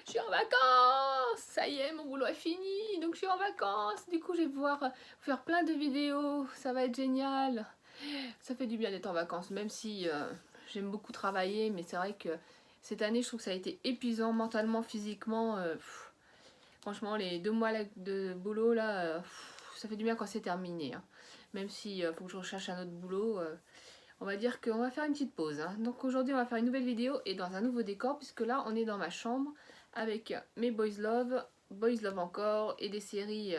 Je suis en vacances, ça y est, mon boulot est fini, donc je suis en vacances. Du coup, je vais pouvoir faire plein de vidéos, ça va être génial. Ça fait du bien d'être en vacances, même si j'aime beaucoup travailler, mais c'est vrai que cette année, je trouve que ça a été épuisant mentalement, physiquement. Franchement, les 2 mois de boulot, là, ça fait du bien quand c'est terminé, hein. Même si faut que je recherche un autre boulot, on va dire qu'on va faire une petite pause, hein. Donc aujourd'hui, on va faire une nouvelle vidéo et dans un nouveau décor, puisque là, on est dans ma chambre avec mes Boys Love encore, et des séries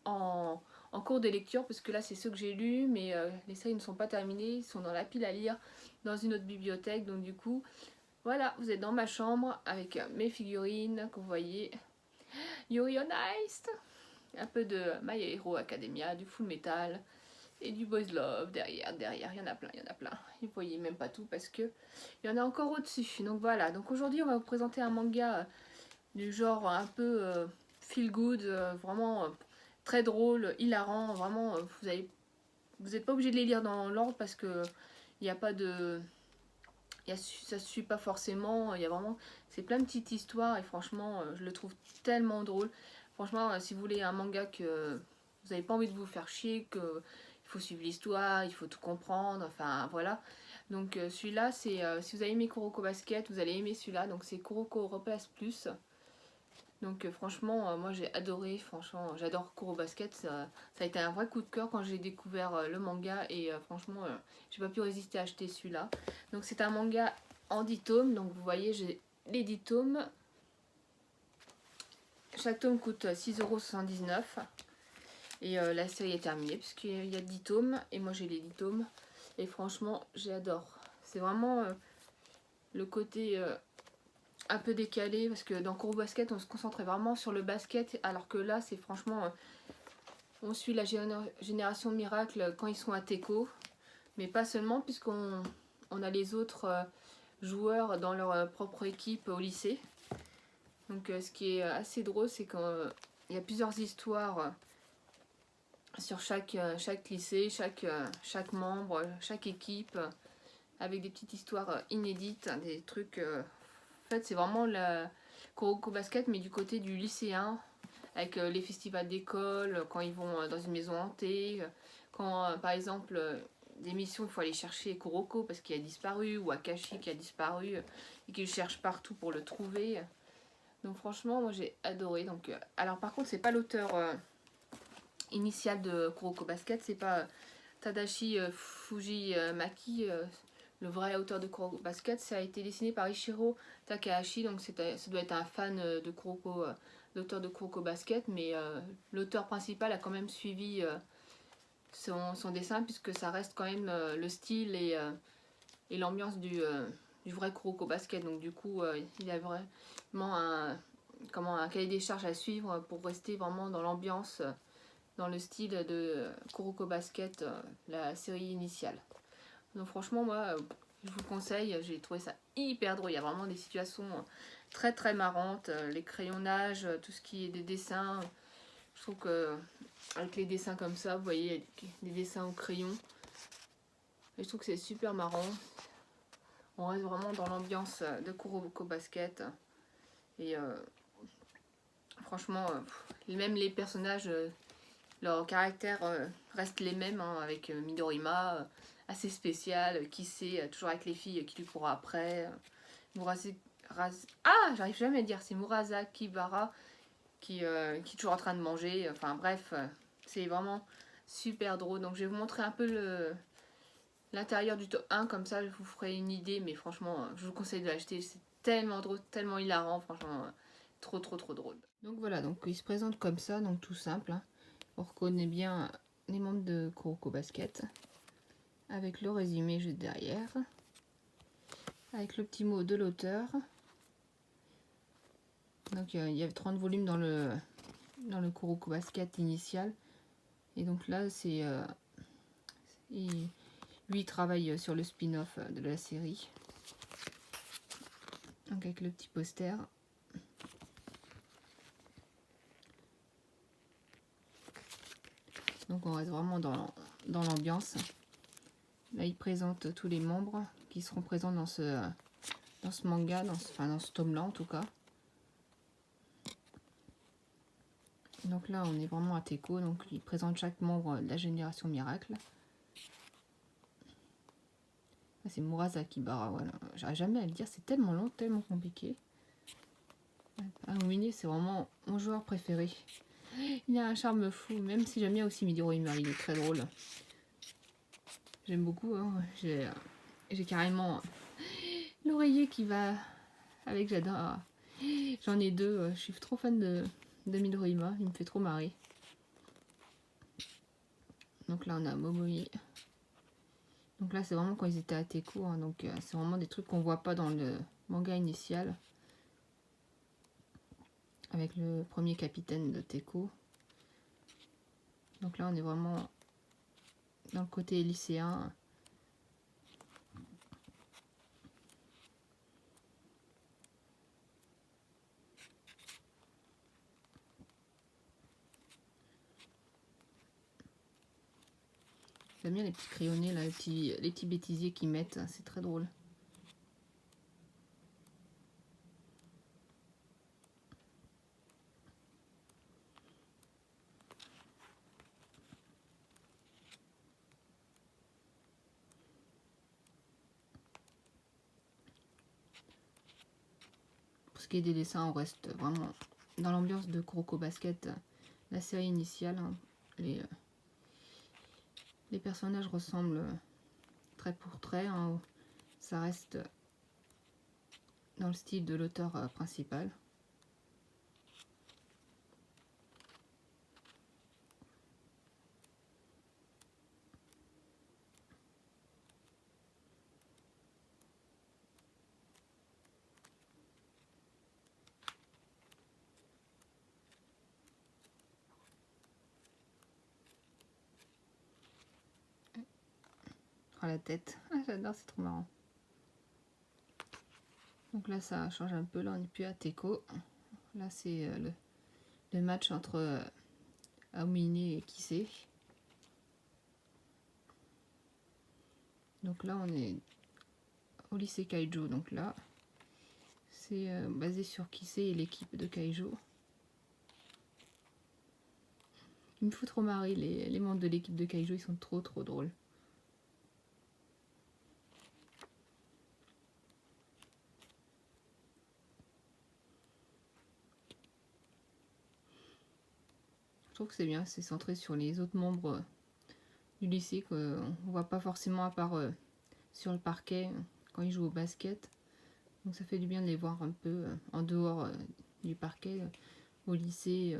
en, en cours de lecture, parce que là, c'est ceux que j'ai lus, mais les séries ne sont pas terminées, ils sont dans la pile à lire, dans une autre bibliothèque. Donc du coup, voilà, vous êtes dans ma chambre avec mes figurines que vous voyez. Yuri on Ice, un peu de My Hero Academia, du Full Metal et du Boys Love derrière, il y en a plein, il y en a plein. Vous voyez même pas tout parce que il y en a encore au-dessus. Donc voilà, donc aujourd'hui on va vous présenter un manga du genre un peu feel good, vraiment très drôle, hilarant, vraiment vous n'êtes pas obligé de les lire dans l'ordre parce que il n'y a pas de ça se suit pas forcément, il y a vraiment c'est plein de petites histoires et franchement je le trouve tellement drôle. Franchement si vous voulez un manga que vous n'avez pas envie de vous faire chier, que il faut suivre l'histoire, il faut tout comprendre, enfin voilà. Donc celui-là c'est si vous avez aimé Kuroko Basket, vous allez aimer celui-là, donc c'est Kuroko Replace Plus. Donc franchement, moi j'ai adoré, franchement j'adore Kuro Basket, ça a été un vrai coup de cœur quand j'ai découvert le manga et franchement j'ai pas pu résister à acheter celui-là. Donc c'est un manga en 10 tomes, donc vous voyez j'ai les 10 tomes, chaque tome coûte 6,79 € et la série est terminée puisqu'il y a 10 tomes et moi j'ai les 10 tomes et franchement j'adore. C'est vraiment le côté un peu décalé parce que dans Kuro Basket on se concentrait vraiment sur le basket alors que là c'est franchement on suit la génération Miracle quand ils sont à Teco, mais pas seulement puisqu'on a les autres joueurs dans leur propre équipe au lycée. Donc ce qui est assez drôle c'est qu'il y a plusieurs histoires sur chaque lycée, chaque membre, chaque équipe avec des petites histoires inédites, des trucs en fait, c'est vraiment la Kuroko Basket, mais du côté du lycéen, avec les festivals d'école, quand ils vont dans une maison hantée, quand par exemple des missions, il faut aller chercher Kuroko parce qu'il a disparu, ou Akashi qui a disparu, et qu'ils cherchent partout pour le trouver. Donc franchement, moi j'ai adoré. Donc, alors par contre, c'est pas l'auteur initial de Kuroko Basket, c'est pas Tadashi Fujimaki, le vrai auteur de Kuroko Basket. Ça a été dessiné par Ishiro Takahashi, donc ça doit être un fan de Kuroko, l'auteur de Kuroko Basket, mais l'auteur principal a quand même suivi son dessin puisque ça reste quand même le style et l'ambiance du vrai Kuroko Basket. Donc du coup, il a vraiment un cahier des charges à suivre pour rester vraiment dans l'ambiance, dans le style de Kuroko Basket, la série initiale. Donc franchement, moi, je vous le conseille, j'ai trouvé ça hyper drôle. Il y a vraiment des situations très très marrantes, les crayonnages, tout ce qui est des dessins. Je trouve que avec les dessins comme ça, vous voyez, des dessins au crayon. Et je trouve que c'est super marrant. On reste vraiment dans l'ambiance de Kuroko Basket. Et franchement, même les personnages, leurs caractères restent les mêmes, hein, avec Midorima, assez spécial, qui sait, toujours avec les filles qui lui courent après. J'arrive jamais à dire, c'est Murasaki Bara qui est toujours en train de manger. Enfin bref, c'est vraiment super drôle. Donc je vais vous montrer un peu l'intérieur du top 1, comme ça je vous ferai une idée, mais franchement, je vous conseille de l'acheter. C'est tellement drôle, tellement hilarant, franchement, trop trop trop drôle. Donc voilà, donc il se présente comme ça, donc tout simple, hein. On reconnaît bien les membres de Kuroko Basket, avec le résumé juste derrière, avec le petit mot de l'auteur. Donc il y a 30 volumes dans le Kuroko Basket initial. Et donc là, lui, il travaille sur le spin-off de la série. Donc avec le petit poster. Donc on reste vraiment dans l'ambiance. Là, il présente tous les membres qui seront présents dans ce manga, dans ce tome-là en tout cas. Donc là, on est vraiment à Teco, donc il présente chaque membre de la génération Miracle. Ah, c'est Murasakibara, voilà. J'arrive jamais à le dire, c'est tellement long, tellement compliqué. Aomine, c'est vraiment mon joueur préféré. Il a un charme fou, même si j'aime bien aussi Midorima, il est très drôle. J'aime beaucoup, hein. J'ai carrément l'oreiller qui va avec, j'adore. J'en ai deux, je suis trop fan de Midorima, il me fait trop marrer. Donc là on a Momoi. Donc là c'est vraiment quand ils étaient à Teco, hein, donc c'est vraiment des trucs qu'on voit pas dans le manga initial. Avec le premier capitaine de Teco. Donc là on est vraiment dans le côté lycéen. J'aime bien les petits crayonnés, là, les petits bêtisiers qu'ils mettent, c'est très drôle. Pour ce qui est des dessins, on reste vraiment dans l'ambiance de Kuroko Basket, la série initiale. Hein. Les personnages ressemblent trait pour trait. Hein. Ça reste dans le style de l'auteur principal. Oh, la tête, ah, j'adore, c'est trop marrant. Donc là ça change un peu, là on n'est plus à Teco. Là c'est le match entre Aomine et Kisei. Donc là on est au lycée Kaijo, donc là c'est basé sur Kisei et l'équipe de Kaijo. Il me fout trop marrer, les membres de l'équipe de Kaijo, ils sont trop drôles. Je trouve que c'est bien, c'est centré sur les autres membres du lycée qu'on voit pas forcément à part sur le parquet quand ils jouent au basket. Donc ça fait du bien de les voir un peu en dehors du parquet, au lycée,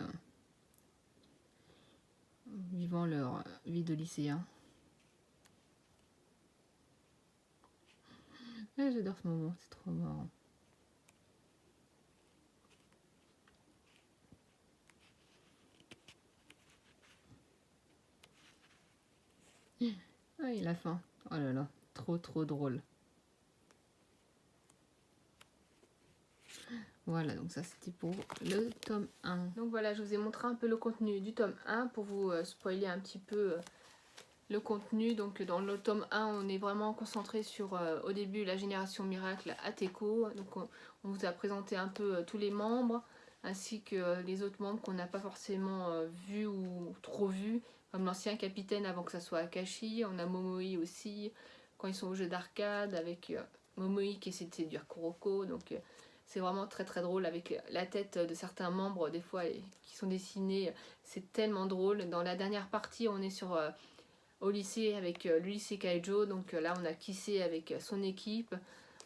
vivant leur vie de lycéen. Ah, j'adore ce moment, c'est trop marrant. Ah, il a faim. Oh là là, trop drôle. Voilà, donc ça c'était pour le tome 1. Donc voilà, je vous ai montré un peu le contenu du tome 1 pour vous spoiler un petit peu le contenu. Donc dans le tome 1, on est vraiment concentré sur au début la génération Miracle à Teco. Donc on vous a présenté un peu tous les membres ainsi que les autres membres qu'on n'a pas forcément vus ou trop vus, comme l'ancien capitaine avant que ça soit Akashi. On a Momoi aussi quand ils sont au jeu d'arcade avec Momoi qui essaie de séduire Kuroko. Donc c'est vraiment très drôle avec la tête de certains membres des fois qui sont dessinés. C'est tellement drôle. Dans la dernière partie, on est sur au lycée avec le lycée Kaijo. Donc là, on a Kisei avec son équipe.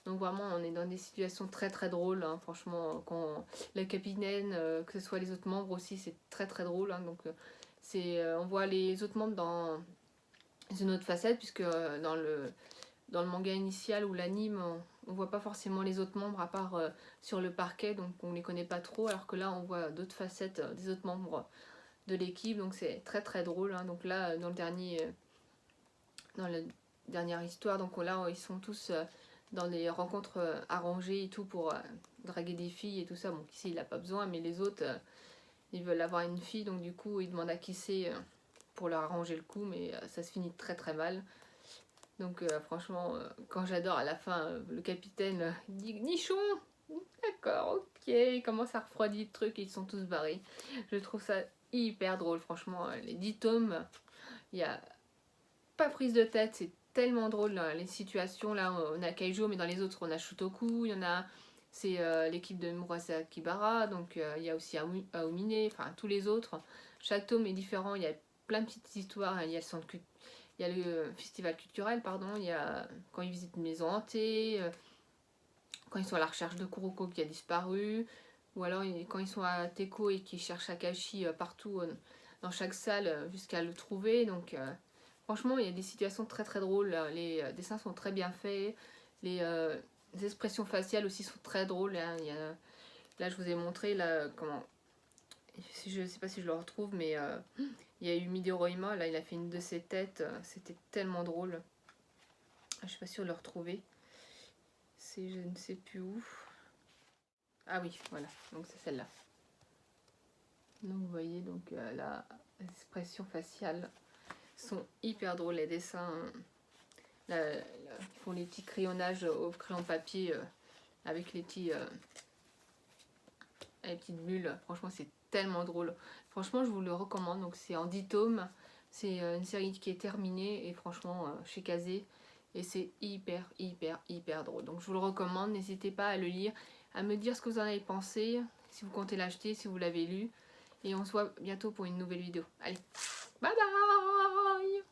Donc vraiment, on est dans des situations très drôles. Hein. Franchement, quand la capitaine, que ce soit les autres membres aussi, c'est très drôle. Hein. Donc on voit les autres membres dans une autre facette, puisque dans le manga initial ou l'anime, on voit pas forcément les autres membres à part sur le parquet, donc on les connaît pas trop, alors que là on voit d'autres facettes des autres membres de l'équipe, donc c'est très drôle. Hein. Donc là, dans la dernière histoire, donc là ils sont tous dans des rencontres arrangées et tout pour draguer des filles et tout ça. Bon, Kisei il a pas besoin, mais les autres ils veulent avoir une fille, donc du coup ils demandent à Kisei pour leur arranger le coup, mais ça se finit très mal. Donc franchement, quand j'adore à la fin, le capitaine dit Nichon. D'accord, ok. il commence à refroidir le truc et ils sont tous barrés. Je trouve ça hyper drôle, franchement. Les 10 tomes, il n'y a pas prise de tête, c'est tellement drôle les situations. Là, on a Kaijo, mais dans les autres, on a Shutoku, il y en a. C'est l'équipe de Murasaki Bara, donc il y a aussi Aomine, enfin tous les autres. Chaque tome est différent, il y a plein de petites histoires. Il y a le festival culturel, pardon, il y a quand ils visitent une maison hantée, quand ils sont à la recherche de Kuroko qui a disparu, ou alors quand ils sont à Teko et qu'ils cherchent Akashi partout dans chaque salle jusqu'à le trouver. Donc franchement, il y a des situations très très drôles, les dessins sont très bien faits, les expressions faciales aussi sont très drôles. Hein. Là, je vous ai montré, là, comment... Je ne sais pas si je le retrouve, mais il y a eu Midoroima, là, il a fait une de ses têtes, c'était tellement drôle. Je ne sais pas si on le retrouver. C'est je ne sais plus où. Ah oui, voilà, donc c'est celle-là. Donc vous voyez, donc là, les expressions faciales sont hyper drôles, les dessins. Ils font les petits crayonnages au crayon papier avec les petites bulles. Franchement, c'est tellement drôle. Franchement, je vous le recommande. Donc c'est en 10 tomes. C'est une série qui est terminée et franchement, chez Kazé. Et c'est hyper, hyper, hyper drôle. Donc je vous le recommande. N'hésitez pas à le lire, à me dire ce que vous en avez pensé, si vous comptez l'acheter, si vous l'avez lu. Et on se voit bientôt pour une nouvelle vidéo. Allez, bye bye!